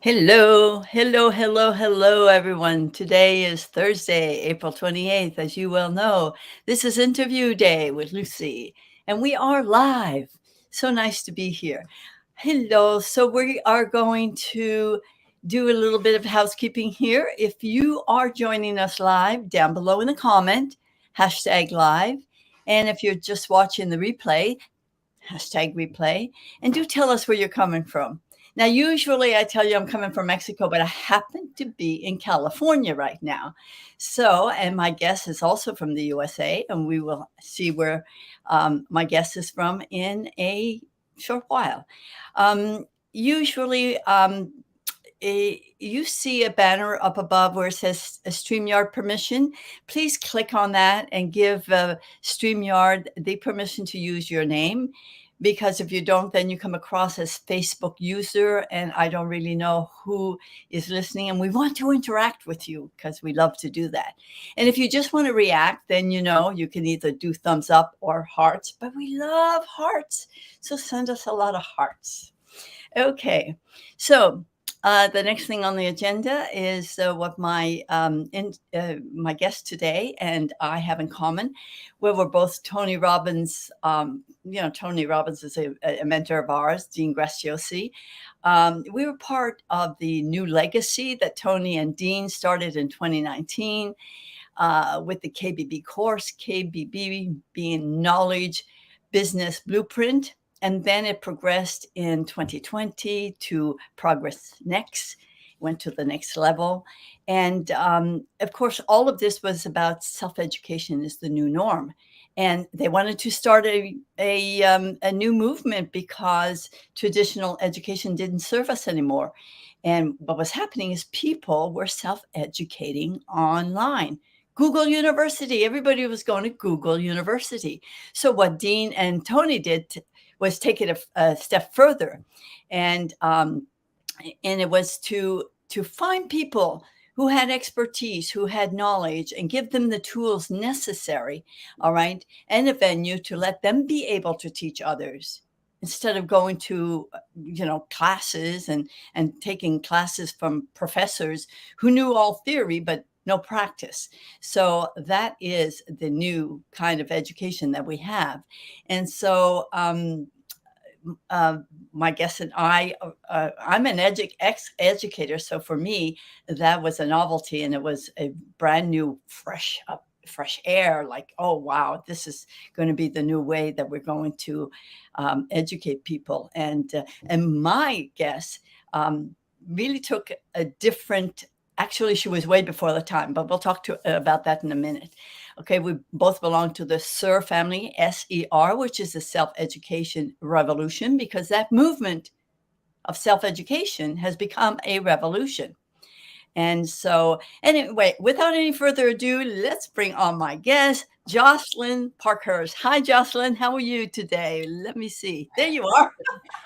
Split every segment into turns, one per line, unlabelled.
Hello, hello, hello, hello, everyone. Today is Thursday, April 28th. As you well know, this is interview day with Lucy, and we are live. So nice to be here. Hello. So, we are going to do a little bit of housekeeping here. If you are joining us live, down below in the comment, hashtag live. And if you're just watching the replay, hashtag replay, and do tell us where you're coming from. Now, usually I tell you I'm coming from Mexico, but I happen to be in California right now. So, and my guest is also from the USA, and we will see where my guest is from in a short while. Usually, you see a banner up above where it says StreamYard permission. Please click on that and give StreamYard the permission to use your name. Because if you don't, then you come across as Facebook user, and I don't really know who is listening. And we want to interact with you because we love to do that. And if you just want to react, then you can either do thumbs up or hearts. But we love hearts, so send us a lot of hearts. Okay, so the next thing on the agenda is what my guest today and I have in common, where we're both Tony Robbins. Tony Robbins is a mentor of ours, Dean Graziosi. We were part of the new legacy that Tony and Dean started in 2019 with the KBB course, KBB being Knowledge Business Blueprint. And then it progressed in 2020 to Progress Next, went to the next level. And of course, all of this was about self-education is the new norm. And they wanted to start a new movement because traditional education didn't serve us anymore. And what was happening is people were self-educating online. Google University, everybody was going to Google University. So what Dean and Tony did was take it a step further, and it was to find people who had expertise, who had knowledge, and give them the tools necessary, all right, and a venue to let them be able to teach others instead of going to classes and taking classes from professors who knew all theory but no practice. So that is the new kind of education that we have. And so my guest and I'm an ex-educator. So for me, that was a novelty, and it was a brand new, fresh air. Like, oh, wow, this is going to be the new way that we're going to educate people. And my guest really took a different. Actually, she was way before the time, but we'll talk about that in a minute. Okay, we both belong to the SER family, SER, which is the self-education revolution, because that movement of self-education has become a revolution. And so, anyway, without any further ado, let's bring on my guest, Jocelyn Parkhurst. Hi, Jocelyn. How are you today? Let me see. There you are.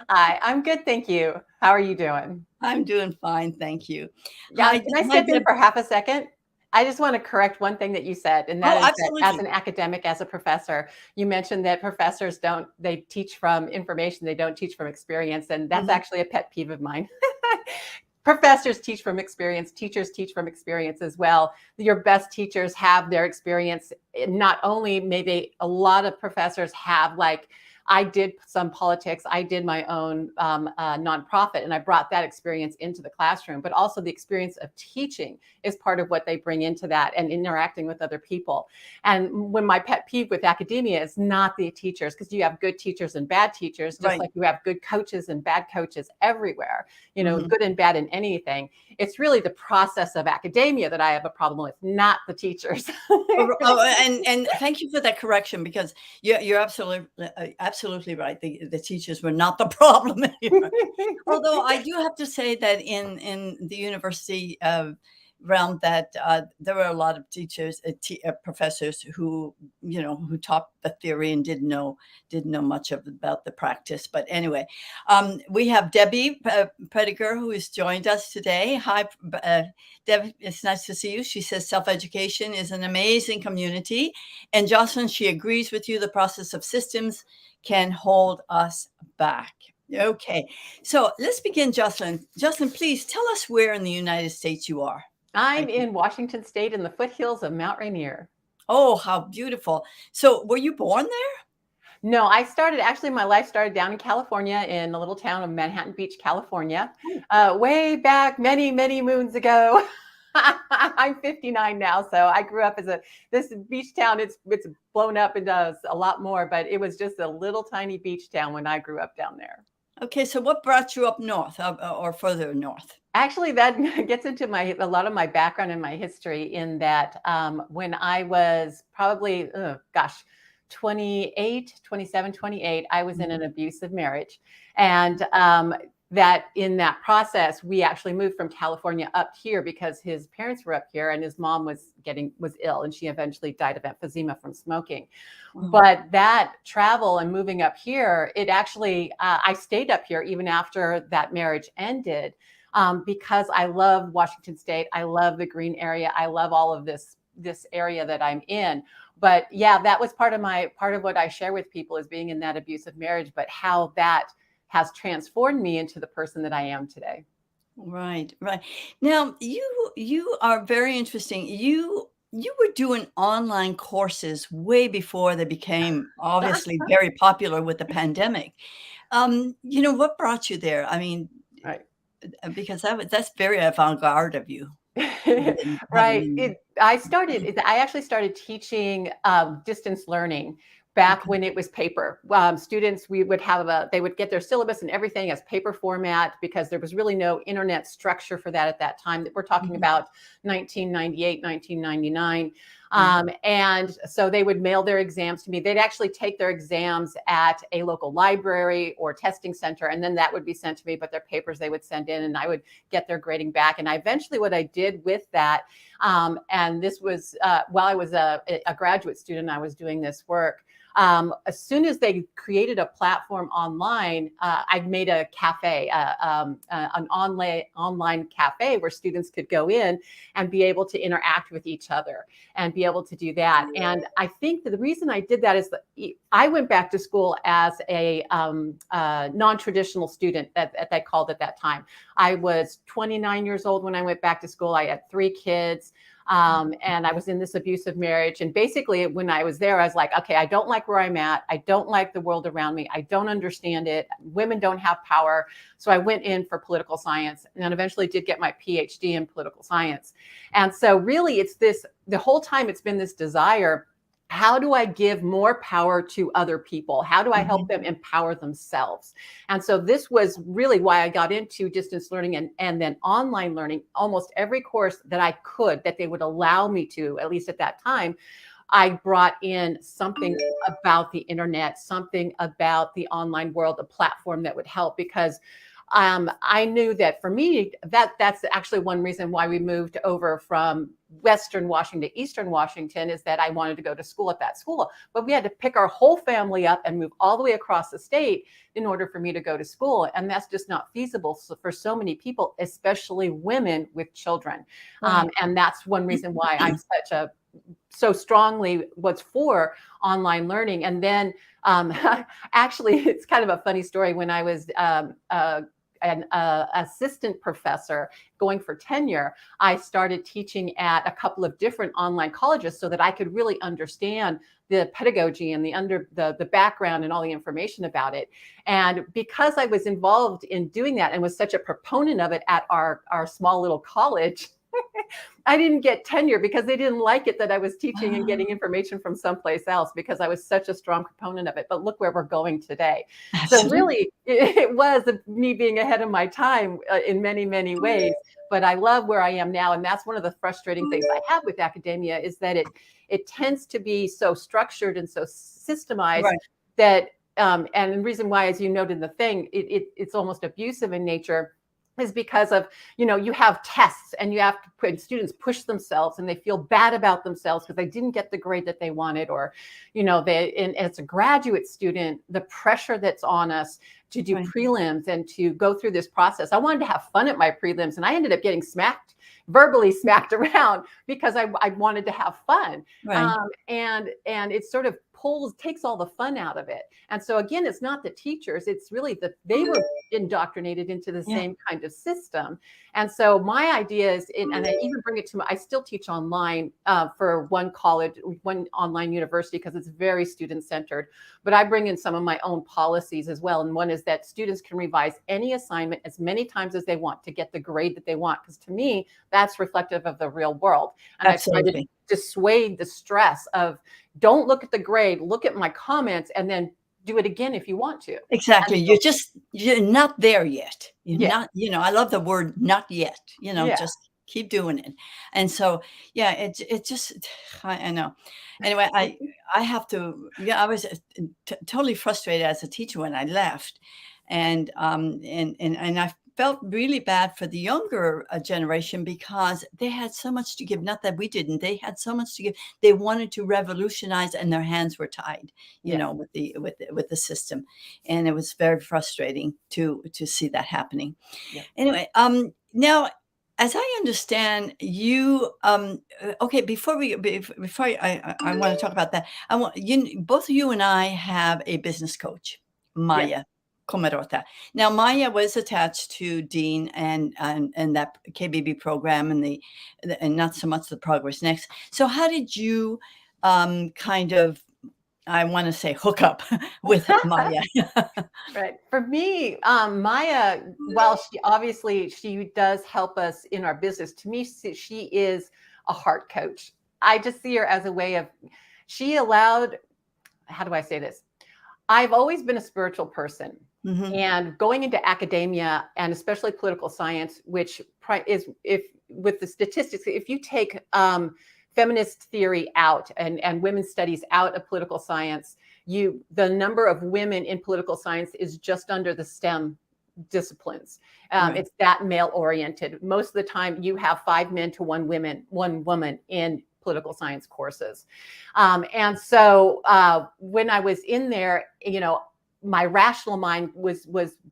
Hi, I'm good, thank you. How are you doing?
I'm doing fine, thank you.
Yeah,
Hi,
can I step in for half a second? I just want to correct one thing that you said, and that is that as an academic, as a professor, you mentioned that professors they teach from information, they don't teach from experience, and that's actually a pet peeve of mine. Professors teach from experience, teachers teach from experience as well. Your best teachers have their experience. Not only maybe a lot of professors have, like, I did some politics, I did my own nonprofit, and I brought that experience into the classroom, but also the experience of teaching is part of what they bring into that, and interacting with other people. And when my pet peeve with academia is not the teachers, because you have good teachers and bad teachers, just like you have good coaches and bad coaches everywhere, good and bad in anything. It's really the process of academia that I have a problem with, not the teachers.
And thank you for that correction, because you're absolutely right. The teachers were not the problem anymore. Although I do have to say that in the university realm, that there were a lot of teachers, professors who taught the theory and didn't know much about the practice. But anyway, we have Debbie Prediger, who has joined us today. Hi, Deb. It's nice to see you. She says self-education is an amazing community, and Jocelyn, she agrees with you. The process of systems can hold us back. Okay. So let's begin, Jocelyn. Jocelyn, please tell us where in the United States you are.
I'm in Washington State in the foothills of Mount Rainier.
Oh, how beautiful. So were you born there?
No, I started, actually, my life started down in California in a little town of Manhattan Beach, California, way back many, many moons ago. I'm 59 now, so I grew up as this beach town. It's blown up and does a lot more, but it was just a little tiny beach town when I grew up down there.
Okay, so what brought you up north or further north?
Actually, that gets into a lot of my background and my history in that when I was probably, 27, 28, I was in an abusive marriage. And that in that process, we actually moved from California up here because his parents were up here and his mom was ill, and she eventually died of emphysema from smoking. But that travel and moving up here, it actually, I stayed up here even after that marriage ended. Because I love Washington State. I love the green area. I love all of this area that I'm in. But yeah, that was part of what I share with people, is being in that abusive marriage, but how that has transformed me into the person that I am today.
Right, right. Now, you are very interesting. You were doing online courses way before they became obviously very popular with the pandemic. What brought you there? I mean,
Right.
because that's very avant-garde of you.
Right.
Having
I actually started teaching distance learning back
okay.
when it was paper. Students, they would get their syllabus and everything as paper format because there was really no internet structure for that at that time. We're talking about 1998, 1999. And so they would mail their exams to me. They'd actually take their exams at a local library or testing center, and then that would be sent to me, but their papers they would send in and I would get their grading back. And what I did with that, and this was while I was a graduate student, I was doing this work. As soon as they created a platform online, I made a cafe, an online cafe where students could go in and be able to interact with each other and be able to do that. And I think that the reason I did that is that I went back to school as a non-traditional student that they called at that time. I was 29 years old when I went back to school. I had 3 kids. And I was in this abusive marriage. And basically, when I was there, I was like, okay, I don't like where I'm at. I don't like the world around me. I don't understand it. Women don't have power. So I went in for political science and then eventually did get my PhD in political science. And so really, the whole time it's been this desire. How do I give more power to other people? How do I help them empower themselves? And so this was really why I got into distance learning and then online learning. Almost every course that they would allow me to, at least at that time, I brought in something about the internet, something about the online world, a platform that would help, because I knew that for me, that's actually one reason why we moved over from Western Washington to Eastern Washington, is that I wanted to go to school at that school. But we had to pick our whole family up and move all the way across the state in order for me to go to school. And that's just not feasible for so many people, especially women with children.
Right.
And that's one reason why I'm so strongly was for online learning. And then actually, it's kind of a funny story. When I was an assistant professor going for tenure, I started teaching at a couple of different online colleges so that I could really understand the pedagogy and the background and all the information about it. And because I was involved in doing that and was such a proponent of it at our small little college, I didn't get tenure because they didn't like it that I was teaching and getting information from someplace else, because I was such a strong proponent of it. But look where we're going today. So really, it was me being ahead of my time in many, many ways. But I love where I am now. And that's one of the frustrating things I have with academia, is that it tends to be so structured and so systemized, right, that, and the reason why, as you noted in the thing, it's almost abusive in nature, is because of, you have tests and you have to put students push themselves and they feel bad about themselves because they didn't get the grade that they wanted, or, and as a graduate student, the pressure that's on us to do prelims and to go through this process. I wanted to have fun at my prelims, and I ended up getting verbally smacked around because I wanted to have fun. Right. And it sort of takes all the fun out of it. And so again, it's not the teachers, it's really that they were indoctrinated into the same kind of system. And so my idea is, and I even bring it to I still teach online for one college, one online university, because it's very student centered, but I bring in some of my own policies as well. And one is that students can revise any assignment as many times as they want to get the grade that they want. Because to me, that's reflective of the real world. And
Absolutely.
I try to dissuade the stress of, don't look at the grade, look at my comments, and then do it again if you want to.
Exactly. You're not there yet. You're not, I love the word not yet, just keep doing it. And so, it just, I know. Anyway, I have to, I was totally frustrated as a teacher when I left. And I felt really bad for the younger generation, because they had so much to give. Not that we didn't. They had so much to give. They wanted to revolutionize, and their hands were tied, with the system, and it was very frustrating to see that happening.
Yeah.
Anyway, now, as I understand you, okay, before I want to talk about that, I want both of you and I have a business coach, Maya.
Yeah.
Comerota. Now, Maya was attached to Dean and that KBB program and not so much the Progress Next. So how did you kind of, I want to say, hook up with Maya?
Right. For me, Maya, while she does help us in our business, to me, she is a heart coach. I just see her as a way of, how do I say this? I've always been a spiritual person. Mm-hmm. And going into academia, and especially political science, which is, with the statistics, if you take feminist theory out and women's studies out of political science, the number of women in political science is just under the STEM disciplines. Right. It's that male oriented. Most of the time you have 5 men to 1 woman in political science courses. And so when I was in there, my rational mind was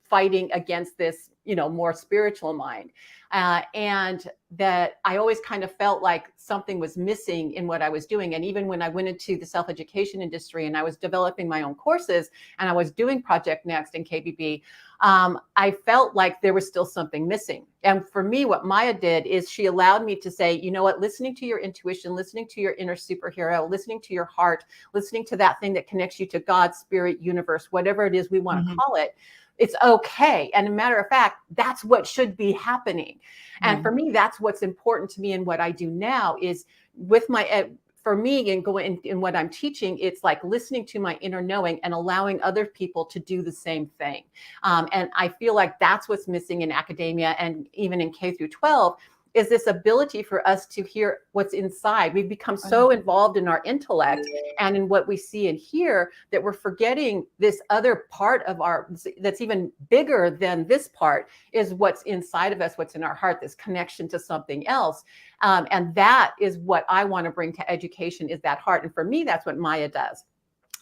fighting against this, more spiritual mind. And that I always kind of felt like something was missing in what I was doing. And even when I went into the self-education industry and I was developing my own courses and I was doing Project Next and KBB, I felt like there was still something missing. And for me, what Maya did is she allowed me to say, you know what, listening to your intuition, listening to your inner superhero, listening to your heart, listening to that thing that connects you to God, spirit, universe, whatever it is we want to call it, it's okay. And a matter of fact, that's what should be happening. And for me, that's what's important to me. And what I do now is with for me and going in what I'm teaching, it's like listening to my inner knowing and allowing other people to do the same thing. And I feel like that's what's missing in academia and even in K through 12, is this ability for us to hear what's inside. We've become so involved in our intellect and in what we see and hear that we're forgetting this other part of that's even bigger than this part, is what's inside of us, what's in our heart, this connection to something else. And that is what I want to bring to education, is that heart. And for me, that's what Maya does.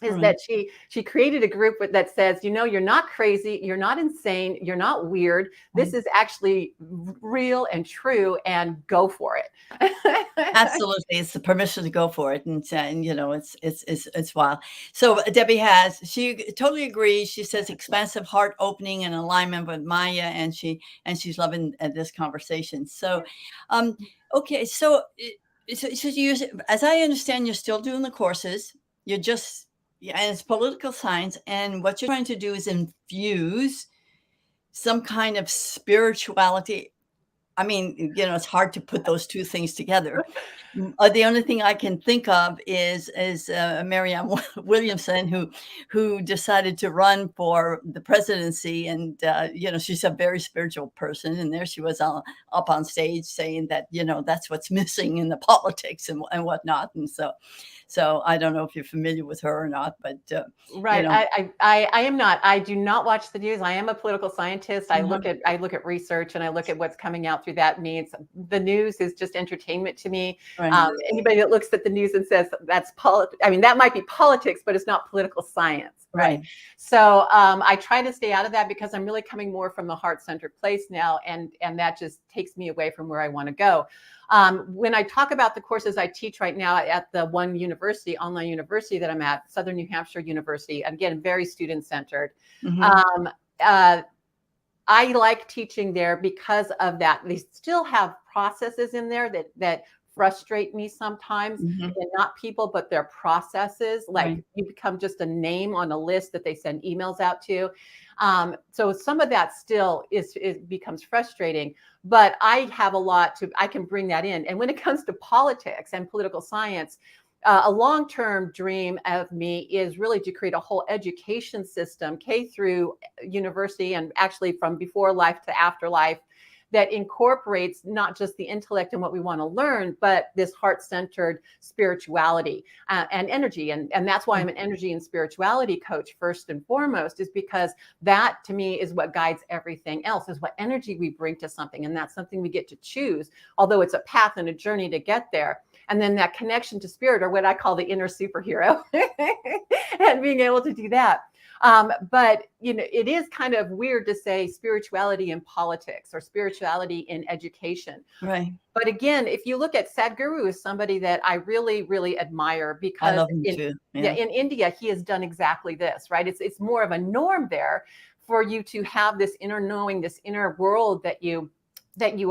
Is that she created a group that says, you're not crazy, you're not insane, you're not weird. This is actually real and true, and go for it.
Absolutely, it's the permission to go for it, and it's wild. So Debbie she totally agrees. She says expansive heart opening and alignment with Maya, and she's loving this conversation. So, okay, so you, as I understand, you're still doing the courses. You're just and it's political science. And what you're trying to do is infuse some kind of spirituality. I mean, it's hard to put those two things together. The only thing I can think of is Marianne Williamson, who decided to run for the presidency. And, she's a very spiritual person. And there she was up on stage saying that, that's what's missing in the politics and whatnot. And so I don't know if you're familiar with her or not, but
right. I am not. I do not watch the news. I am a political scientist. I look at research and I look at what's coming out through that means. The news is just entertainment to me. Right. Anybody that looks at the news and says that's politics, I mean, that might be politics, but it's not political science. Right. So I try to stay out of that because I'm really coming more from the heart-centered place now, and that just takes me away from where I want to go. When I talk about the courses I teach right now at the one university, online university that I'm at, Southern New Hampshire University, again, very student-centered. I like teaching there because of that. They still have processes in there that frustrate me sometimes. They're not people, but they're processes. Like you become just a name on a list that they send emails out to. So some of that still becomes frustrating, but I have a lot I can bring that in. And when it comes to politics and political science, a long-term dream of me is really to create a whole education system, K through university, and actually from before life to afterlife, that incorporates not just the intellect and what we want to learn, but this heart-centered spirituality and energy. And that's why I'm an energy and spirituality coach first and foremost, is because that to me is what guides everything else, is what energy we bring to something. And that's something we get to choose, although it's a path and a journey to get there. And then that connection to spirit, or what I call the inner superhero, and being able to do that. But, it is kind of weird to say spirituality in politics or spirituality in education.
Right.
But again, if you look at Sadhguru, is somebody that I really, really admire, because
I love him too.
In India, he has done exactly this, right? It's more of a norm there for you to have this inner knowing, this inner world that you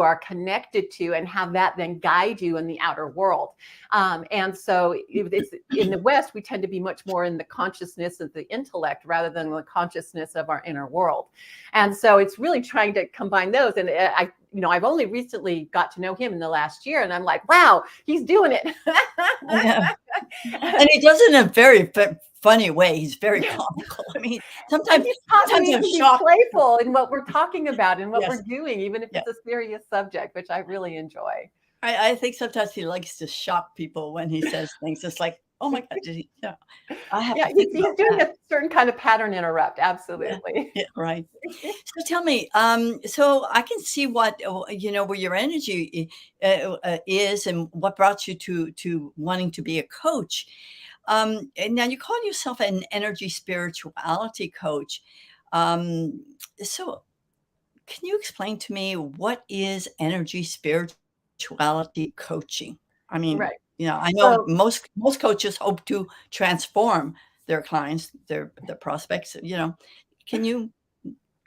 are connected to, and have that then guide you in the outer world. And so it's, in the West, we tend to be much more in the consciousness of the intellect rather than the consciousness of our inner world. And so it's really trying to combine those. And I've only recently got to know him in the last year, and I'm like, wow, he's doing it.
And he does it in a very funny way. He's very comical. I mean, sometimes I'm shocked.
Playful in what we're talking about and what we're doing, even if it's a serious subject, which I really enjoy.
I think sometimes he likes to shock people when he says things. It's like, oh my God, did he? I have to think
he's doing a certain kind of pattern interrupt. Absolutely.
Yeah, right. So tell me, so I can see what, where your energy is, and what brought you to wanting to be a coach. And now you call yourself an energy spirituality coach. So can you explain to me, what is energy spirituality coaching? I mean, I know most coaches hope to transform their clients, their prospects, Can you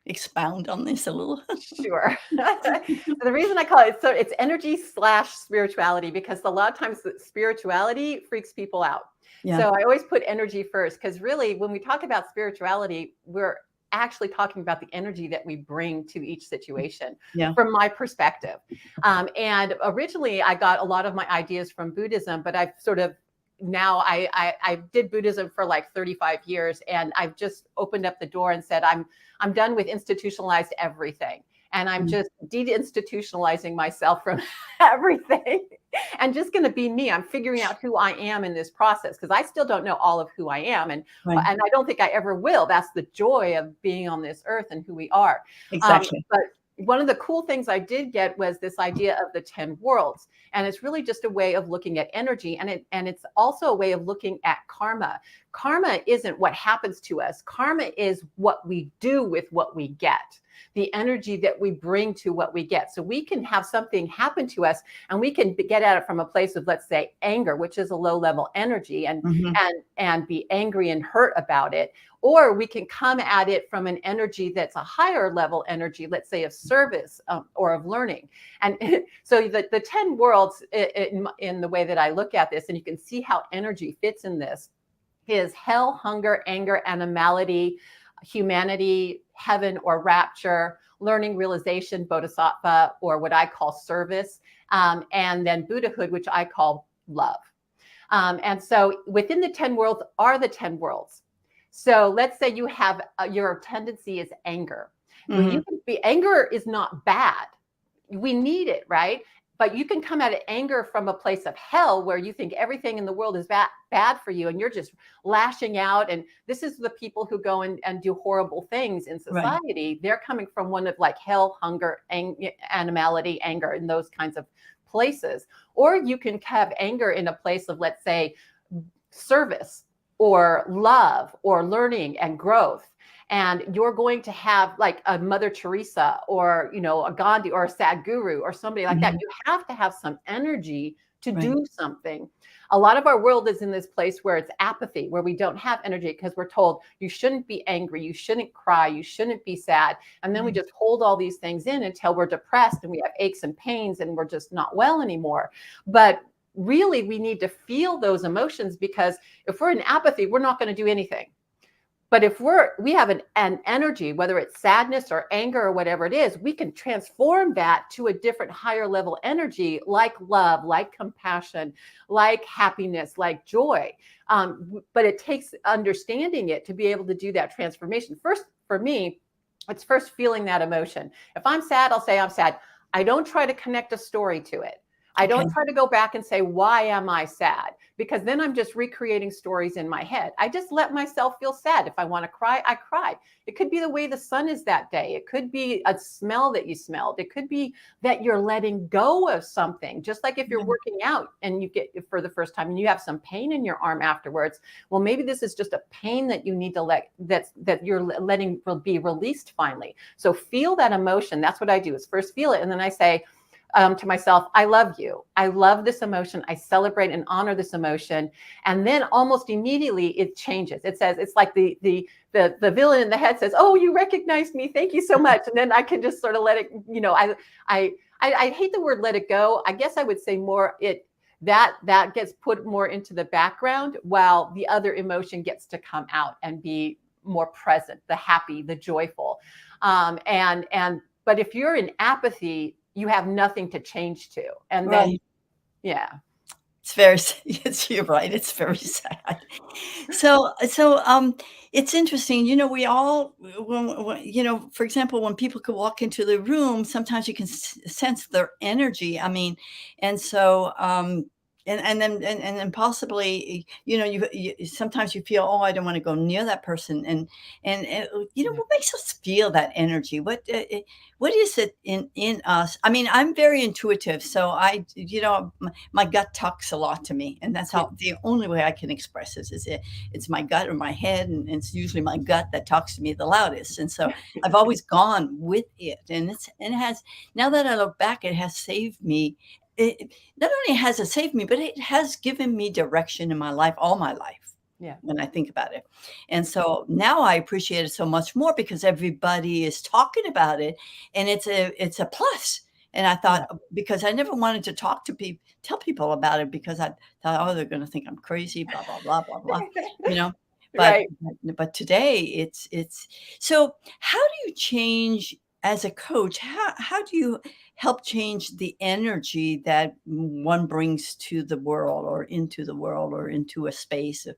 expound on this a little?
Sure. The reason I call it, so it's energy / spirituality, because a lot of times spirituality freaks people out. So I always put energy first, because really when we talk about spirituality, we're actually talking about the energy that we bring to each situation, from my perspective. And originally I got a lot of my ideas from Buddhism, but I've sort of, now I did Buddhism for like 35 years, and I've just opened up the door and said, I'm done with institutionalized everything. And I'm just de-institutionalizing myself from everything, and just going to be me. I'm figuring out who I am in this process, because I still don't know all of who I am. And I don't think I ever will. That's the joy of being on this earth and who we are.
Exactly.
But one of the cool things I did get was this idea of the 10 worlds. And it's really just a way of looking at energy. And it's also a way of looking at karma. Karma isn't what happens to us. Karma is what we do with what we get, the energy that we bring to what we get. So we can have something happen to us, and we can get at it from a place of, let's say, anger, which is a low level energy, and be angry and hurt about it. Or we can come at it from an energy that's a higher level energy, let's say of service or of learning. And so the 10 worlds, in the way that I look at this, and you can see how energy fits in this, is hell, hunger, anger, animality, humanity, heaven or rapture, learning, realization, bodhisattva, or what I call service, and then Buddhahood, which I call love. And so within the 10 worlds are the 10 worlds. So let's say you have your tendency is anger. Well, anger is not bad. We need it, right? But you can come at it anger from a place of hell, where you think everything in the world is bad for you, and you're just lashing out. And this is the people who go and do horrible things in society. Right. They're coming from one of like hell, hunger, animality, anger, and those kinds of places. Or you can have anger in a place of, let's say, service. or love or learning and growth. And you're going to have like a Mother Teresa or, a Gandhi or a Sadhguru or somebody like that. You have to have some energy to do something. A lot of our world is in this place where it's apathy, where we don't have energy because we're told you shouldn't be angry, you shouldn't cry, you shouldn't be sad. And then we just hold all these things in until we're depressed and we have aches and pains and we're just not well anymore. But really, we need to feel those emotions, because if we're in apathy, we're not going to do anything. But if we have an energy, whether it's sadness or anger or whatever it is, we can transform that to a different higher level energy, like love, like compassion, like happiness, like joy. But it takes understanding it to be able to do that transformation. First, for me, it's first feeling that emotion. If I'm sad, I'll say I'm sad. I don't try to connect a story to it. I don't try to go back and say, why am I sad? Because then I'm just recreating stories in my head. I just let myself feel sad. If I want to cry, I cry. It could be the way the sun is that day. It could be a smell that you smelled. It could be that you're letting go of something. Just like if you're working out and you get for the first time and you have some pain in your arm afterwards. Well, maybe this is just a pain that you need to that you're letting be released finally. So feel that emotion. That's what I do, is first feel it. And then I say, to myself, I love you. I love this emotion. I celebrate and honor this emotion. And then almost immediately it changes. It says, it's like the villain in the head says, oh, you recognized me. Thank you so much. And then I can just sort of let it, I hate the word let it go. I guess I would say more that gets put more into the background while the other emotion gets to come out and be more present, the happy, the joyful. But if you're in apathy, you have nothing to change to. And then,
you're right. It's very sad. So, it's interesting, we all, when, for example, when people could walk into the room, sometimes you can sense their energy. I mean, and so, and then possibly, you sometimes you feel, oh, I don't want to go near that person. And what makes us feel that energy? What is it in us? I mean, I'm very intuitive, so my gut talks a lot to me, and that's how the only way I can express this is it's my gut or my head, and it's usually my gut that talks to me the loudest. And so I've always gone with it, and it has, now that I look back, it has saved me. It not only has it saved me, but it has given me direction in my life, all my life. When I think about it. And so now I appreciate it so much more because everybody is talking about it, and it's a plus. And I thought, because I never wanted to tell people about it, because I thought, oh, they're going to think I'm crazy, blah, blah, blah, blah, blah, But today it's, so how do you change as a coach? How do you help change the energy that one brings to the world or into a space of,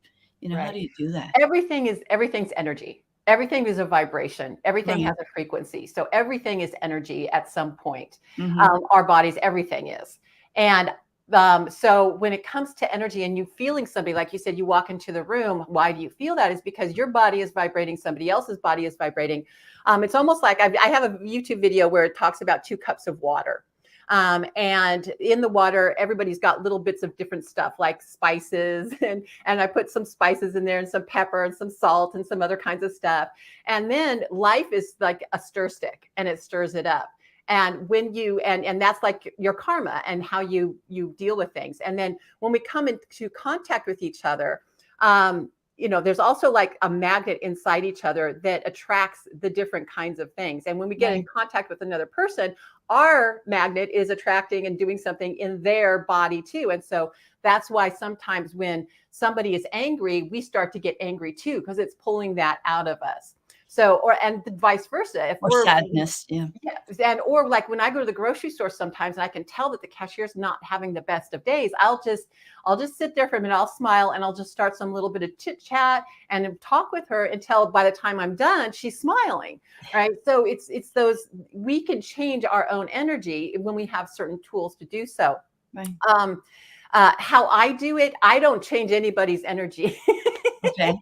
how do you do that?
Everything's energy. Everything is a vibration. Everything has a frequency. So everything is energy at some point. Our bodies, everything is. And so when it comes to energy and you feeling somebody, like you said, you walk into the room, why do you feel that? Is because your body is vibrating, somebody else's body is vibrating. It's almost like I have a YouTube video where it talks about 2 cups of water. And in the water, everybody's got little bits of different stuff like spices, and I put some spices in there and some pepper and some salt and some other kinds of stuff. And then life is like a stir stick, and it stirs it up. And when you, and that's like your karma and how you deal with things. And then when we come into contact with each other, there's also like a magnet inside each other that attracts the different kinds of things. And when we get in contact with another person, our magnet is attracting and doing something in their body too. And so that's why sometimes when somebody is angry, we start to get angry too, because it's pulling that out of us. So, and vice versa.
Or sadness,
or like when I go to the grocery store sometimes, and I can tell that the cashier's not having the best of days, I'll just sit there for a minute, I'll smile, and I'll just start some little bit of chit chat and talk with her until by the time I'm done, she's smiling, right? So it's those, we can change our own energy when we have certain tools to do so.
Right.
How I do it, I don't change anybody's energy.
Okay.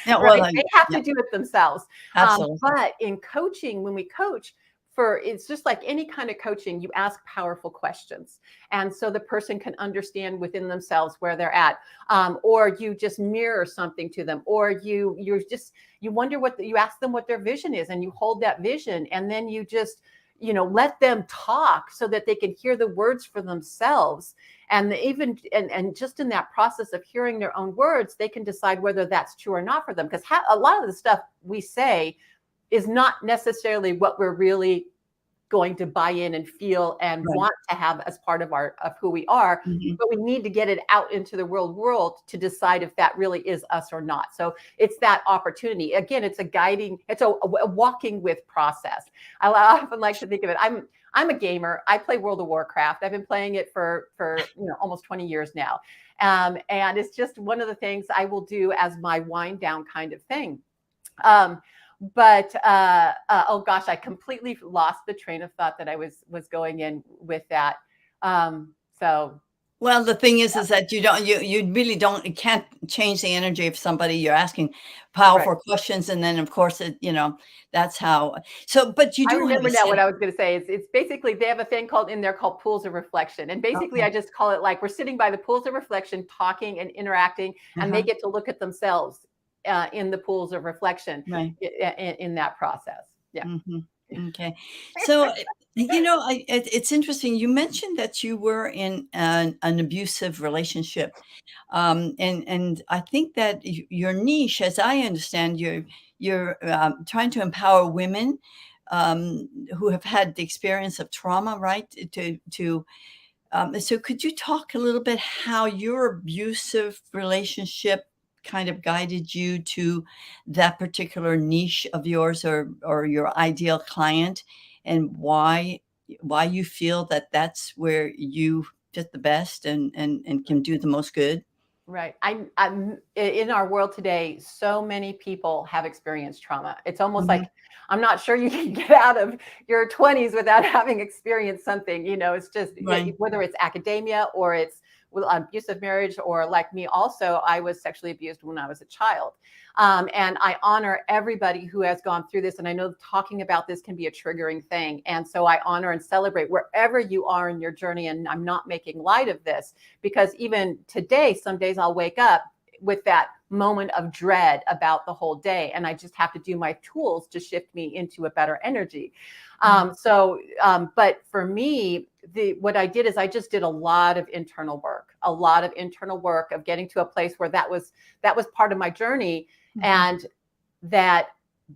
Yeah, well, they have to do it themselves.
Absolutely.
But in coaching, when we coach, it's just like any kind of coaching, you ask powerful questions. And so the person can understand within themselves where they're at. Or you just mirror something to them, or you wonder you ask them what their vision is, and you hold that vision, and then you just, let them talk so that they can hear the words for themselves. And just in that process of hearing their own words, they can decide whether that's true or not for them. Because a lot of the stuff we say is not necessarily what we're really going to buy in and feel and want to have as part of who we are. But we need to get it out into the world to decide if that really is us or not. So it's that opportunity. Again, it's a walking with process. I often like to think of it. I'm a gamer. I play World of Warcraft. I've been playing it for almost 20 years now. And it's just one of the things I will do as my wind down kind of thing. But oh gosh, I completely lost the train of thought that I was going in with that.
Well, the thing is that you really can't change the energy of somebody. You're asking powerful questions, and then of course that's how. So, but you do.
I remember now what I was going to say. It's basically they have a thing in there called pools of reflection, and basically I just call it like we're sitting by the pools of reflection, talking and interacting, and they get to look at themselves in the pools of reflection in that process. Yeah.
Okay. So, it's interesting. You mentioned that you were in an abusive relationship. And I think that your niche, as I understand, you're trying to empower women who have had the experience of trauma, right? So could you talk a little bit how your abusive relationship kind of guided you to that particular niche of yours, or your ideal client, and why you feel that that's where you fit the best and can do the most good?
Right. I'm in our world today, so many people have experienced trauma. It's almost like, I'm not sure you can get out of your 20s without having experienced something. It's just whether it's academia or it's abusive marriage, or like me also, I was sexually abused when I was a child. And I honor everybody who has gone through this. And I know talking about this can be a triggering thing. And so I honor and celebrate wherever you are in your journey. And I'm not making light of this, because even today, some days I'll wake up with that moment of dread about the whole day. And I just have to do my tools to shift me into a better energy. But for me, what I did is I just did a lot of internal work of getting to a place where that was part of my journey. And that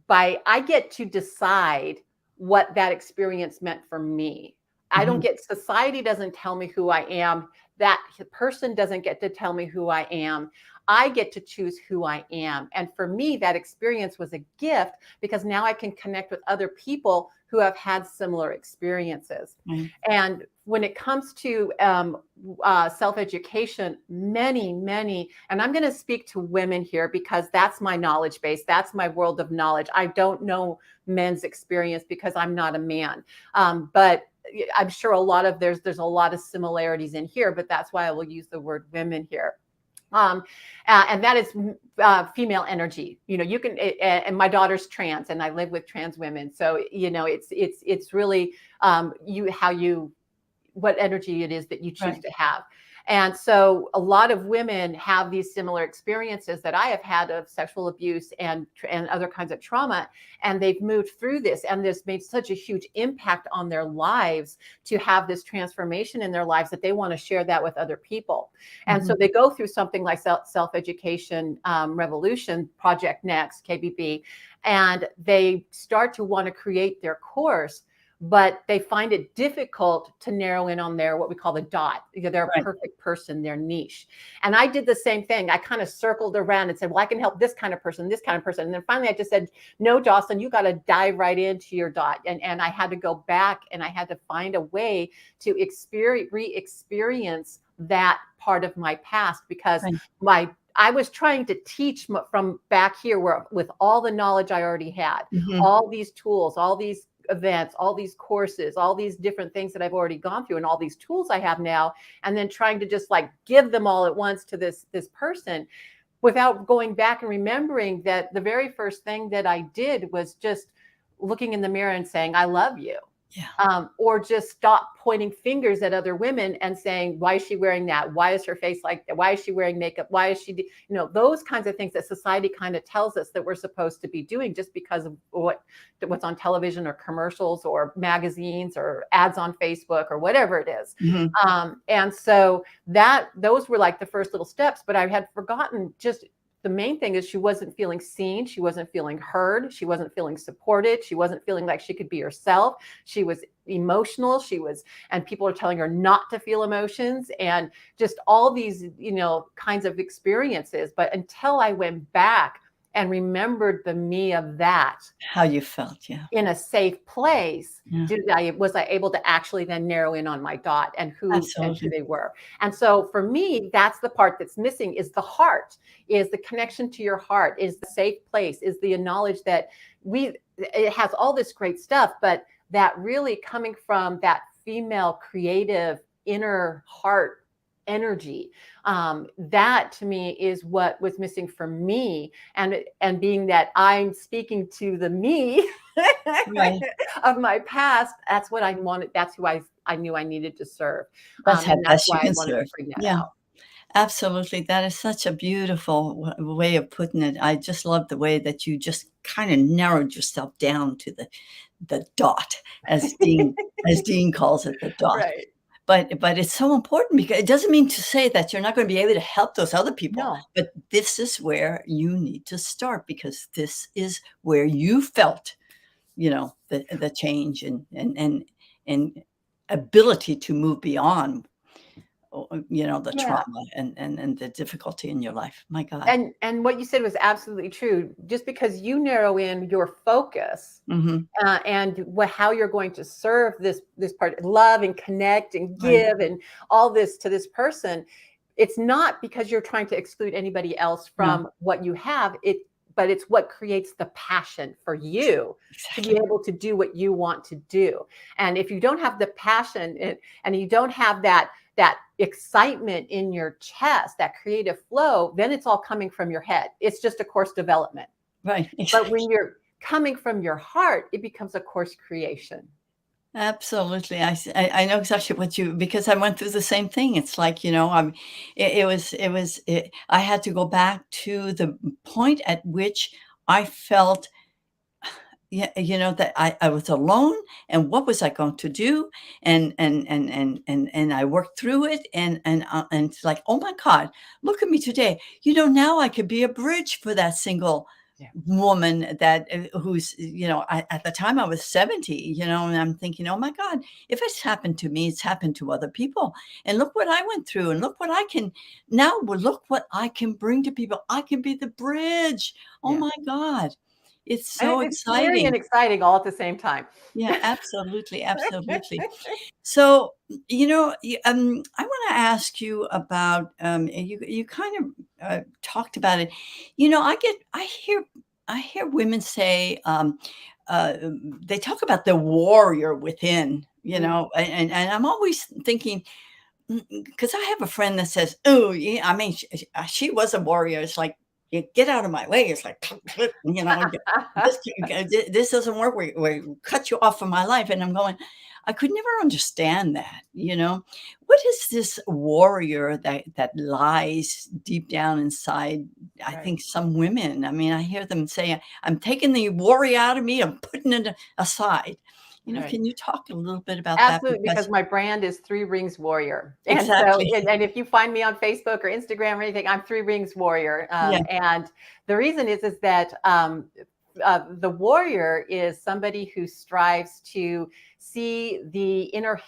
I get to decide what that experience meant for me. I don't get, society doesn't tell me who I am. That person doesn't get to tell me who I am. I get to choose who I am. And for me, that experience was a gift, because now I can connect with other people who have had similar experiences. And when it comes to self-education, many, and I'm going to speak to women here because that's my knowledge base. That's my world of knowledge. I don't know men's experience because I'm not a man. But I'm sure there's a lot of similarities in here, but that's why I will use the word women here. And that is female energy. You can, and my daughter's trans, and I live with trans women. So, it's really what energy it is that you choose to have. And so a lot of women have these similar experiences that I have had of sexual abuse and other kinds of trauma. And they've moved through this, and this made such a huge impact on their lives to have this transformation in their lives that they want to share that with other people. And so they go through something like self-education revolution, Project Next, KBB, and they start to want to create their course. But they find it difficult to narrow in on what we call the dot. They're a perfect person, their niche. And I did the same thing. I kind of circled around and said, well, I can help this kind of person, this kind of person. And then finally I just said, no, Jocelyn, you got to dive right into your dot. And I had to go back, and I had to find a way to re-experience that part of my past, because I was trying to teach from back here with all the knowledge I already had, all these tools, all these events, all these courses, all these different things that I've already gone through, and all these tools I have now, and then trying to just like give them all at once to this person, without going back and remembering that the very first thing that I did was just looking in the mirror and saying, I love you.
Yeah.
Or just stop pointing fingers at other women and saying, why is she wearing that? Why is her face like that? Why is she wearing makeup? Why is she, those kinds of things that society kind of tells us that we're supposed to be doing just because of what's on television or commercials or magazines or ads on Facebook or whatever it is. And so those were like the first little steps, but I had forgotten just the main thing is she wasn't feeling seen. She wasn't feeling heard. She wasn't feeling supported. She wasn't feeling like she could be herself. She was emotional. And people are telling her not to feel emotions and just all these, kinds of experiences. But until I went back and remembered the me of that,
how you felt, yeah,
in a safe place, was I able to actually then narrow in on my dot and who they were. And so for me, that's the part that's missing, is the heart, is the connection to your heart, is the safe place, is the knowledge that it has all this great stuff, but that really coming from that female creative inner heart energy, that to me is what was missing for me. And being that I'm speaking to the me right. of my past, that's what I wanted. That's who I knew I needed to serve.
That's how best you can
serve. To bring that out.
Absolutely. That is such a beautiful way of putting it. I just love the way that you just kind of narrowed yourself down to the dot, as Dean calls it, the dot.
Right.
But it's so important, because it doesn't mean to say that you're not going to be able to help those other people.
No.
But this is where you need to start, because this is where you felt, the change and ability to move beyond, the trauma and the difficulty in your life. My God.
And what you said was absolutely true. Just because you narrow in your focus and how you're going to serve this part, love and connect and give and all this to this person, it's not because you're trying to exclude anybody else from what you have. But it's what creates the passion for you to be able to do what you want to do. And if you don't have the passion and you don't have that excitement in your chest, that creative flow, then it's all coming from your head. It's just a course development.
Right.
But when you're coming from your heart, it becomes a course creation.
Absolutely. I know exactly because I went through the same thing. It's like, I had to go back to the point at which I felt, that I was alone, and what was I going to do? And I worked through it, and it's like, oh my God, look at me today. Now I could be a bridge for that single woman that who's, at the time I was 70, and I'm thinking, oh my God, if it's happened to me, it's happened to other people. And look what I went through, and look what I can bring to people. I can be the bridge. Oh my God. It's so exciting.
Scary and exciting all at the same time.
Yeah, absolutely. Absolutely. So, I want to ask you about, you kind of talked about it. I hear women say, they talk about the warrior within, and I'm always thinking, because I have a friend that says, oh, yeah, I mean, she was a warrior. It's like, you get out of my way. It's like, this doesn't work. We cut you off from my life. And I'm going, I could never understand that. What is this warrior that lies deep down inside? I think some women, I mean, I hear them say, I'm taking the warrior out of me, I'm putting it aside. Can you talk a little bit about that?
Absolutely, because my brand is 3 Rings Warrior.
Exactly.
And so, and if you find me on Facebook or Instagram or anything, I'm 3 Rings Warrior. And the reason is that the warrior is somebody who strives to see the inner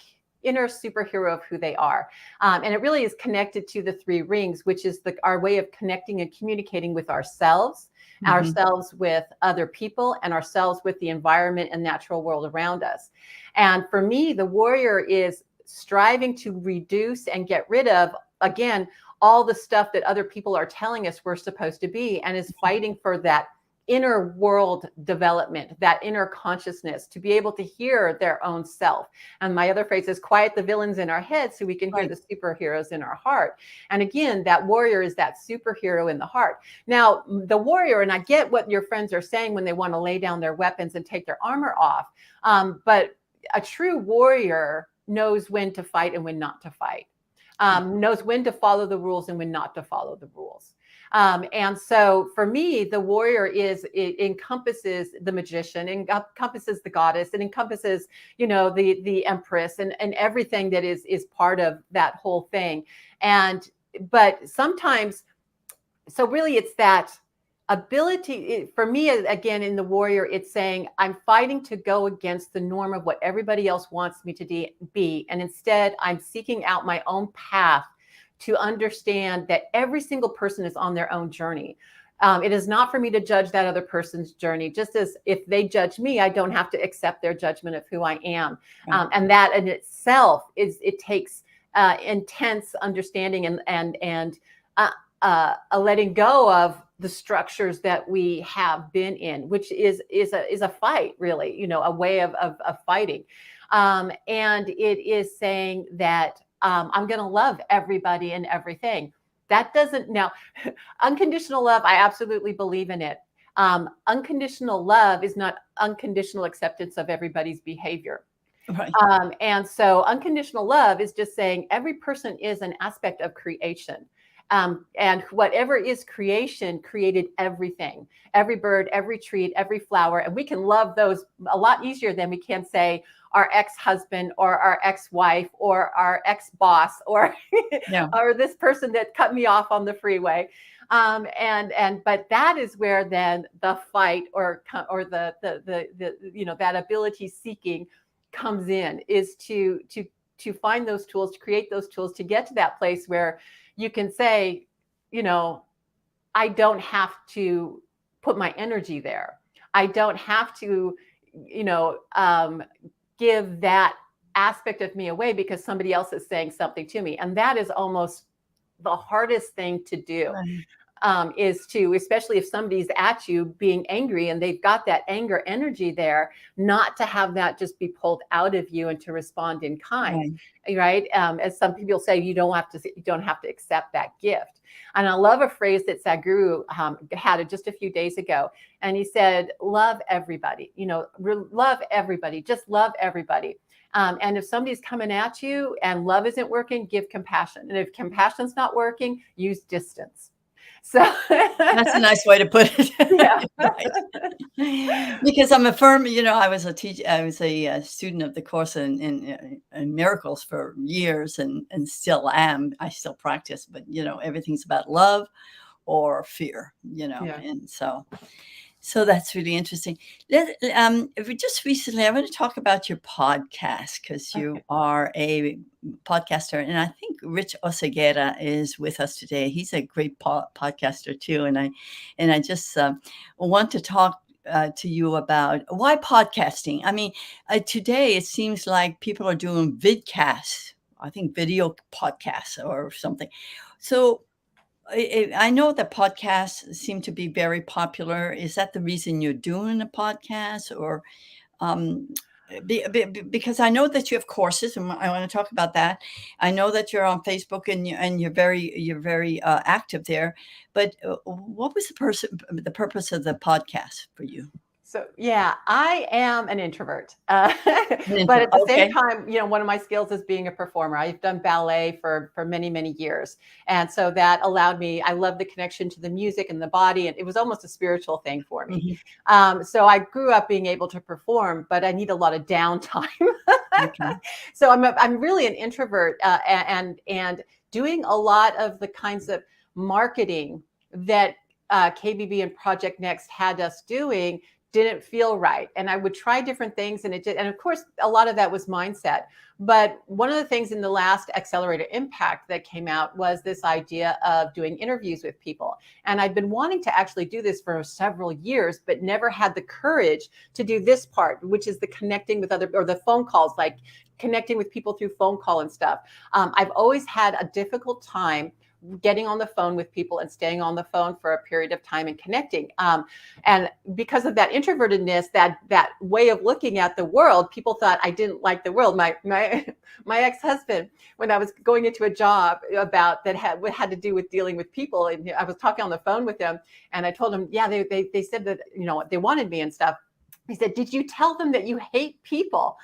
superhero of who they are. And it really is connected to the 3 rings, which is our way of connecting and communicating with ourselves, ourselves with other people, and ourselves with the environment and natural world around us. And for me, the warrior is striving to reduce and get rid of, again, all the stuff that other people are telling us we're supposed to be, and is fighting for that inner world development, that inner consciousness, to be able to hear their own self. And my other phrase is quiet the villains in our head so we can hear the superheroes in our heart. And again, that warrior is that superhero in the heart. Now, the warrior, and I get what your friends are saying when they want to lay down their weapons and take their armor off, but a true warrior knows when to fight and when not to fight, knows when to follow the rules and when not to follow the rules. And so for me, the warrior it encompasses the magician, encompasses the goddess, it encompasses, the empress and everything that is part of that whole thing. But sometimes, so really it's that ability for me, again, in the warrior, it's saying I'm fighting to go against the norm of what everybody else wants me to be. And instead I'm seeking out my own path to understand that every single person is on their own journey. It is not for me to judge that other person's journey, just as if they judge me, I don't have to accept their judgment of who I am. And that in itself it takes intense understanding and a letting go of the structures that we have been in, which is a fight, really, a way of fighting. And it is saying that I'm going to love everybody and everything. That doesn't, now, unconditional love, I absolutely believe in it. Unconditional love is not unconditional acceptance of everybody's behavior.
Right.
And so unconditional love is just saying every person is an aspect of creation. And whatever is creation created everything, every bird, every tree, every flower. And we can love those a lot easier than we can say our ex-husband or our ex-wife or our ex-boss or, or this person that cut me off on the freeway. But that is where then the fight or the that ability seeking comes in, is to find those tools, to create those tools, to get to that place where you can say, I don't have to put my energy there. I don't have to, give that aspect of me away because somebody else is saying something to me. And that is almost the hardest thing to do. Is to, especially if somebody's at you being angry and they've got that anger energy there, not to have that just be pulled out of you and to respond in kind, right? As some people say, you don't have to accept that gift. And I love a phrase that Sadhguru had just a few days ago, and he said, "Love everybody. Love everybody. Just love everybody." And if somebody's coming at you and love isn't working, give compassion. And if compassion's not working, use distance. So
that's a nice way to put it. Yeah. Right. Because I'm a firm, I was a teacher, I was a student of the Course in Miracles for years and still am. I still practice, but everything's about love or fear, and so that's really interesting. Just recently, I want to talk about your podcast, because you are a podcaster, and I think Rich Oseguera is with us today. He's a great podcaster too, and I just want to talk to you about why podcasting. I mean, today it seems like people are doing vidcasts. I think video podcasts or something. So I know that podcasts seem to be very popular. Is that the reason you're doing a podcast, or because I know that you have courses, and I want to talk about that. I know that you're on Facebook and you're very active there. But what was the purpose of the podcast for you?
So, yeah, I am an introvert, but at the same time, one of my skills is being a performer. I've done ballet for many, many years. And so that allowed me, I love the connection to the music and the body. And it was almost a spiritual thing for me. So I grew up being able to perform, but I need a lot of downtime. So I'm really an introvert, and doing a lot of the kinds of marketing that KBB and Project Next had us doing didn't feel right. And I would try different things, and and of course, a lot of that was mindset. But one of the things in the last Accelerator Impact that came out was this idea of doing interviews with people. And I'd been wanting to actually do this for several years, but never had the courage to do this part, which is the connecting with or the phone calls, like connecting with people through phone call and stuff. I've always had a difficult time getting on the phone with people and staying on the phone for a period of time and connecting. And because of that introvertedness, that way of looking at the world, people thought I didn't like the world. My ex-husbad, when I was going into a job about that had to do with dealing with people, and I was talking on the phone with him, and I told him, yeah, they said that, they wanted me and stuff. He said, "Did you tell them that you hate people?"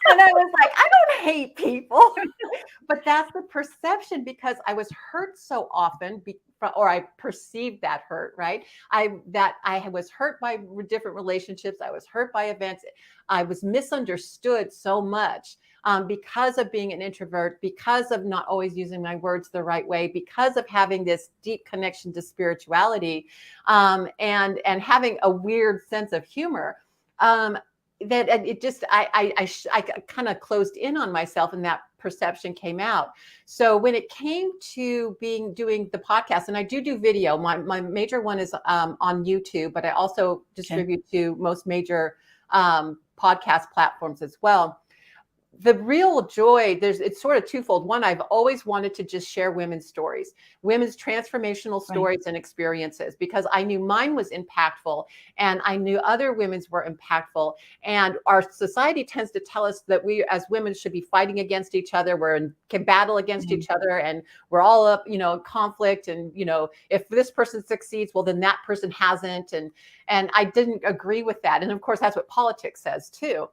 And I was like, I don't hate people. But that's the perception, because I was hurt so often, or I perceived that hurt, right? I was hurt by different relationships. I was hurt by events. I was misunderstood so much, because of being an introvert, because of not always using my words the right way, because of having this deep connection to spirituality, and having a weird sense of humor. That it just I kind of closed in on myself, and that perception came out. So when it came to doing the podcast, and I do video, my major one is on YouTube, but I also distribute to most major podcast platforms as well. The real joy, it's sort of twofold. One, I've always wanted to just share women's stories, women's transformational stories and experiences, because I knew mine was impactful, and I knew other women's were impactful. And our society tends to tell us that we as women should be fighting against each other. Can battle against each other, and we're all up, in conflict. And, if this person succeeds, well, then that person hasn't. And I didn't agree with that. And of course, that's what politics says too,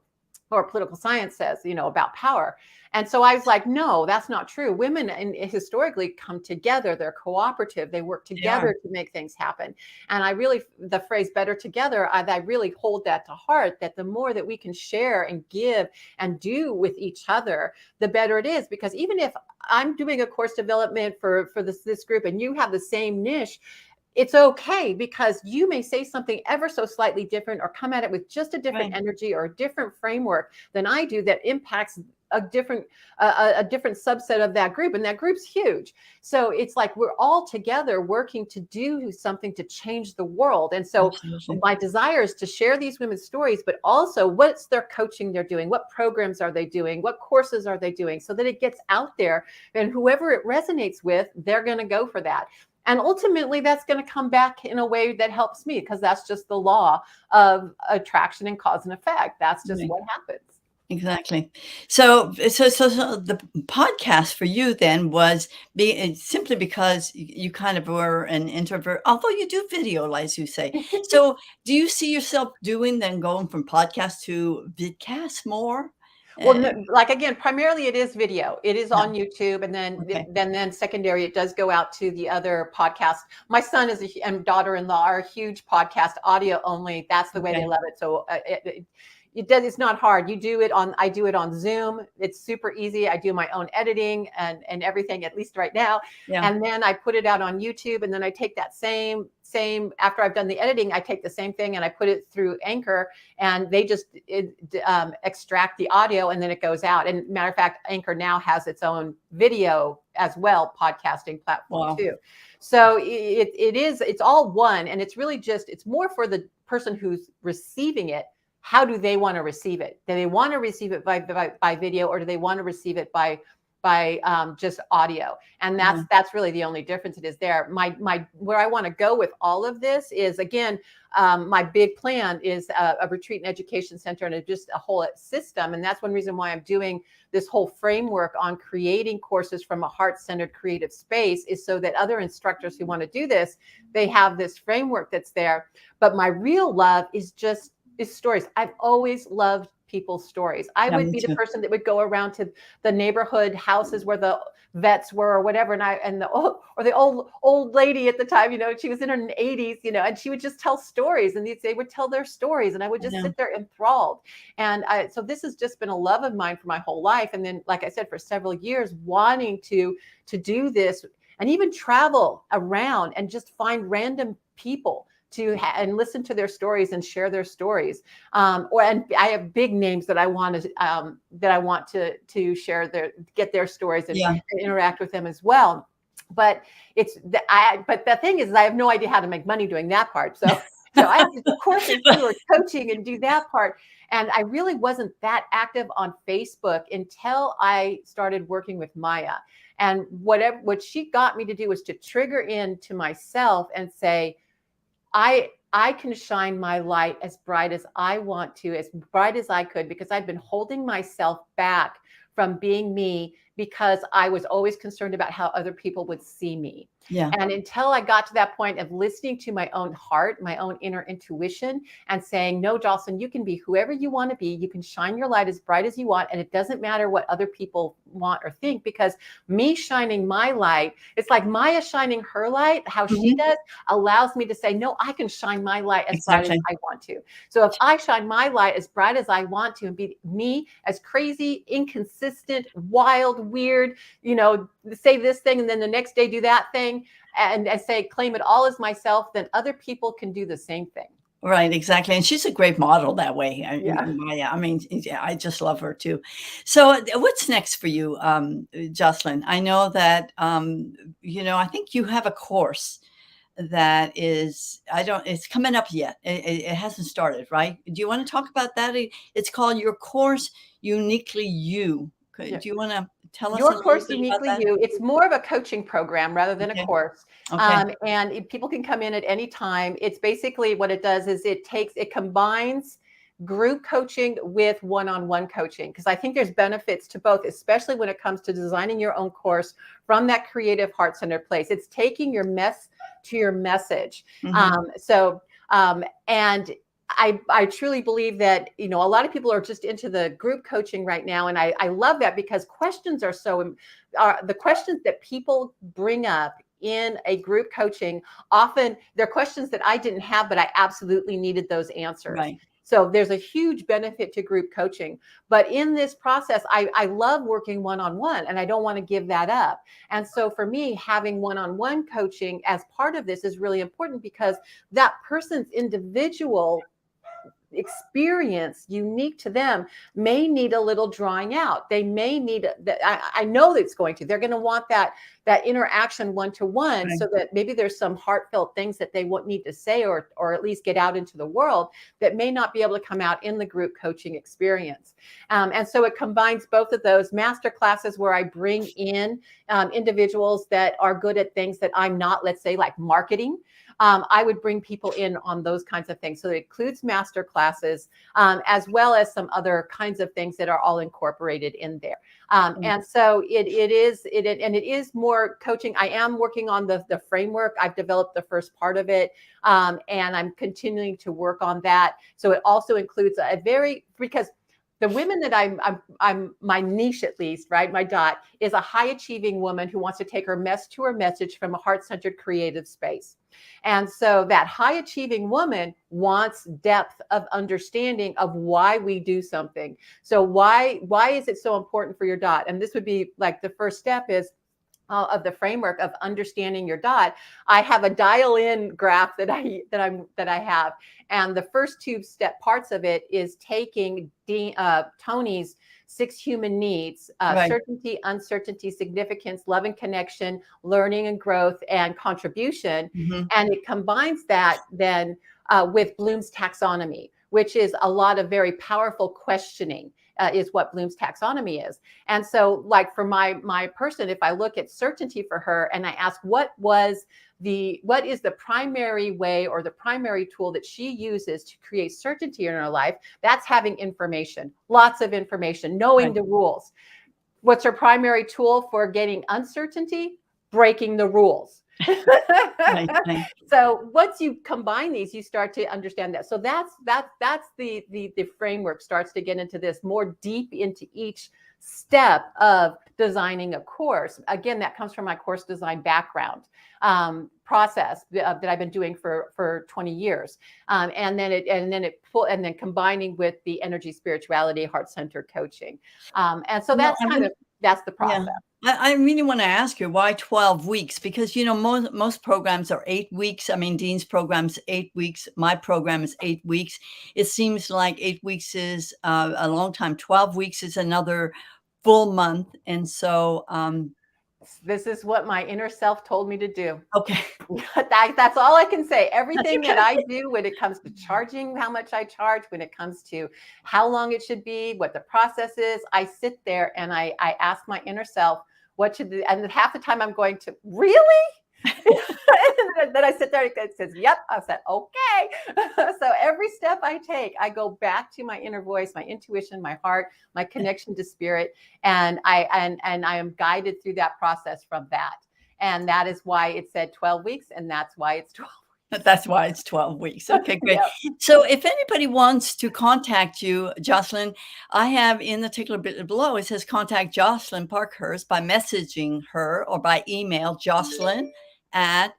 or political science says, about power. And so I was like, no, that's not true. Women historically come together. They're cooperative. They work together to make things happen. And the phrase better together, I really hold that to heart, that the more that we can share and give and do with each other, the better it is. Because even if I'm doing a course development for this group, and you have the same niche, it's okay, because you may say something ever so slightly different, or come at it with just a different energy or a different framework than I do, that impacts a different subset of that group. And that group's huge. So it's like we're all together working to do something to change the world. And so my desire is to share these women's stories, but also what's their coaching they're doing, what programs are they doing, what courses are they doing, so that it gets out there, and whoever it resonates with, they're going to go for that. And ultimately, that's going to come back in a way that helps me, because that's just the law of attraction and cause and effect. That's just what happens.
Exactly. So the podcast for you then was simply because you kind of were an introvert, although you do video, as you say. So do you see yourself going from podcast to vidcast more?
Well, like, again, primarily it is video. It is on YouTube, and then secondary, it does go out to the other podcasts. My son and daughter-in-law are a huge podcast, audio only. That's the way they love it. So it's not hard. I do it on Zoom. It's super easy. I do my own editing and everything, at least right now. And then I put it out on YouTube, and then I take that same after I've done the editing, I take the same thing and I put it through Anchor, and they just extract the audio, and then it goes out. And matter of fact, Anchor now has its own video as well, podcasting platform too. So it's all one, and it's really it's more for the person who's receiving it. How do they want to receive it? Do they want to receive it by video, or do they want to receive it by just audio? And that's really the only difference it is there. Where I want to go with all of this is, again, my big plan is a retreat and education center, and just a whole system. And that's one reason why I'm doing this whole framework on creating courses from a heart-centered creative space, is so that other instructors who want to do this, they have this framework that's there. But my real love is stories. I've always loved people's stories. I would be the person that would go around to the neighborhood houses where the vets were or whatever, and the old lady at the time, she was in her 80s, and she would just tell stories, and they would tell their stories, and I would just sit there enthralled. And so this has just been a love of mine for my whole life. And then, like I said, for several years, wanting to do this, and even travel around and just find random people and listen to their stories and share their stories. And I have big names that I want to share get their stories and interact with them as well. But but the thing is, I have no idea how to make money doing that part. So I have to do courses or coaching and do that part. And I really wasn't that active on Facebook until I started working with Maya. And what she got me to do was to trigger into myself and say, I can shine my light as bright as I want to, as bright as I could, because I've been holding myself back from being me, because I was always concerned about how other people would see me.
Yeah.
And until I got to that point of listening to my own heart, my own inner intuition, and saying, no, Jocelyn, you can be whoever you want to be. You can shine your light as bright as you want. And it doesn't matter what other people want or think, because me shining my light, it's like Maya shining her light, how she does, allows me to say, no, I can shine my light as bright as I want to. So if I shine my light as bright as I want to and be me, as crazy, inconsistent, wild, weird, say this thing and then the next day do that thing, and say, claim it all as myself, then other people can do the same thing.
Right, exactly. And she's a great model that way.
Yeah.
Maya, I mean, I just love her too. So what's next for you, Jocelyn? I know that, I think you have a course that is, it's coming up yet. It hasn't started, right? Do you want to talk about that? It's called Your Course Uniquely You. Do you want to tell us a
Your
little
Course
bit about
Uniquely
that?
You. It's more of a coaching program rather than a course.
Okay.
And people can come in at any time. It's basically what it does is it combines group coaching with one-on-one coaching, because I think there's benefits to both, especially when it comes to designing your own course from that creative heart-centered place. It's taking your mess to your message. And I truly believe that, a lot of people are just into the group coaching right now. And I love that, because questions are the questions that people bring up in a group coaching, often they're questions that I didn't have, but I absolutely needed those answers.
Right.
So there's a huge benefit to group coaching. But in this process, I love working one-on-one, and I don't want to give that up. And so for me, having one-on-one coaching as part of this is really important, because that person's individual experience unique to them may need a little drawing out. They may need that. I know that it's going to, they're going to want that interaction one-to-one,
Right.
so that maybe there's some heartfelt things that they won't need to say, or at least get out into the world, that may not be able to come out in the group coaching experience. And so it combines both of those master classes, where I bring in individuals that are good at things that I'm not, let's say like marketing. I would bring people in on those kinds of things. So it includes master classes, as well as some other kinds of things that are all incorporated in there. And so it is more coaching. I am working on the framework. I've developed the first part of it, and I'm continuing to work on that. So it also includes because the women that I'm my niche, at least, right? My dot is a high achieving woman who wants to take her mess to her message from a heart-centered creative space. And so that high achieving woman wants depth of understanding of why we do something. So why is it so important for your dot? And this would be like the first step is of the framework of understanding your dot. I have a dial-in graph that I have, and the first two step parts of it is taking Tony's 6 human needs:
Right.
certainty, uncertainty, significance, love and connection, learning and growth, and contribution, and it combines that then with Bloom's taxonomy, which is a lot of very powerful questioning. Is what Bloom's taxonomy is. And so, like for my person, if I look at certainty for her and I ask what is the primary way or the primary tool that she uses to create certainty in her life, that's having information, lots of information, knowing the rules. What's her primary tool for getting uncertainty? Breaking the rules. Right. So once you combine these, you start to understand that. So that's the framework starts to get into this more deep into each step of designing a course. Again, that comes from my course design background process that I've been doing for 20 years. And then combining with the energy, spirituality, heart-centered coaching. And so that's that's the process.
Yeah. I really want to ask you, why 12 weeks? Because, most programs are 8 weeks. I mean, Dean's program's 8 weeks. My program is 8 weeks. It seems like 8 weeks is a long time. 12 weeks is another full month. And so
this is what my inner self told me to do.
Okay.
That's all I can say. Everything that I do when it comes to charging, how much I charge, when it comes to how long it should be, what the process is, I sit there and I ask my inner self, what should, and half the time I'm going to, really? And then I sit there and it says, yep. I said, okay. So every step I take, I go back to my inner voice, my intuition, my heart, my connection to spirit. And I am guided through that process from that. And that is why it said 12 weeks. And that's why it's 12 weeks.
That's why it's 12 weeks. Okay, great. Yep. So if anybody wants to contact you, Jocelyn, I have in the tickler bit below, it says contact Jocelyn Parkhurst by messaging her or by email, Jocelyn at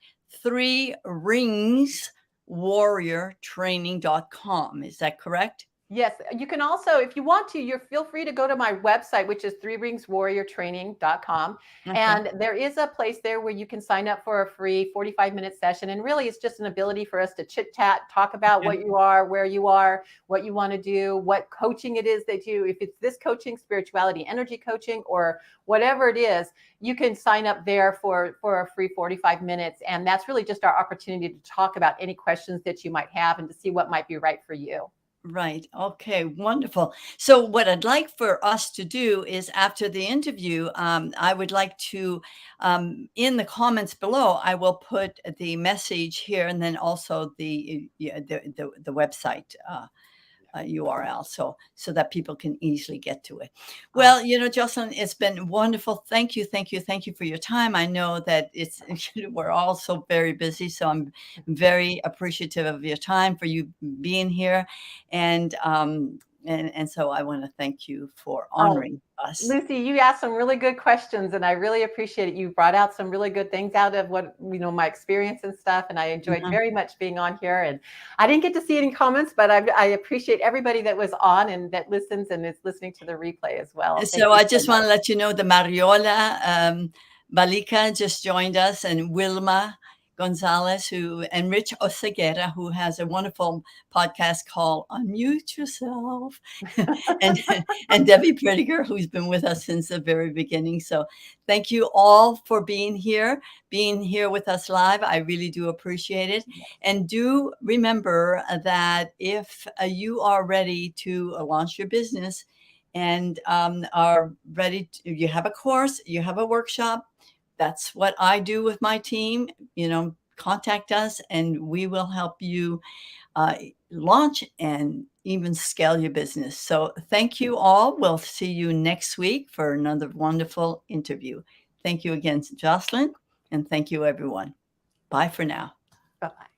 3ringswarriortraining.com. Is that correct?
Yes, you can also, if you want to, feel free to go to my website, which is 3ringswarriortraining.com. Okay. And there is a place there where you can sign up for a free 45-minute session. And really, it's just an ability for us to chit chat, talk about what you are, where you are, what you want to do, what coaching it is that you, if it's this coaching, spirituality, energy coaching, or whatever it is, you can sign up there for a free 45 minutes. And that's really just our opportunity to talk about any questions that you might have and to see what might be right for you.
Right. Okay. Wonderful. So what I'd like for us to do is after the interview, I would like to, in the comments below, I will put the message here and then also the website URL so that people can easily get to it. Well, Jocelyn, it's been wonderful. Thank you for your time. I know that we're all so very busy, so I'm very appreciative of your time, for you being here, and so I want to thank you for honoring us.
Lucy, you asked some really good questions, and I really appreciate it. You brought out some really good things out of what, my experience and stuff, and I enjoyed very much being on here. And I didn't get to see any comments, but I appreciate everybody that was on and that listens and is listening to the replay as well.
So I just want to let you know the Mariola Balika just joined us, and Wilma Gonzalez, and Rich Oseguera, who has a wonderful podcast called Unmute Yourself, and Debbie Prettiger, who's been with us since the very beginning. So thank you all for being here with us live. I really do appreciate it. And do remember that if you are ready to launch your business and are ready to, you have a course, you have a workshop, that's what I do with my team. Contact us and we will help you launch and even scale your business. So thank you all. We'll see you next week for another wonderful interview. Thank you again, Jocelyn, and thank you, everyone. Bye for now.
Bye-bye.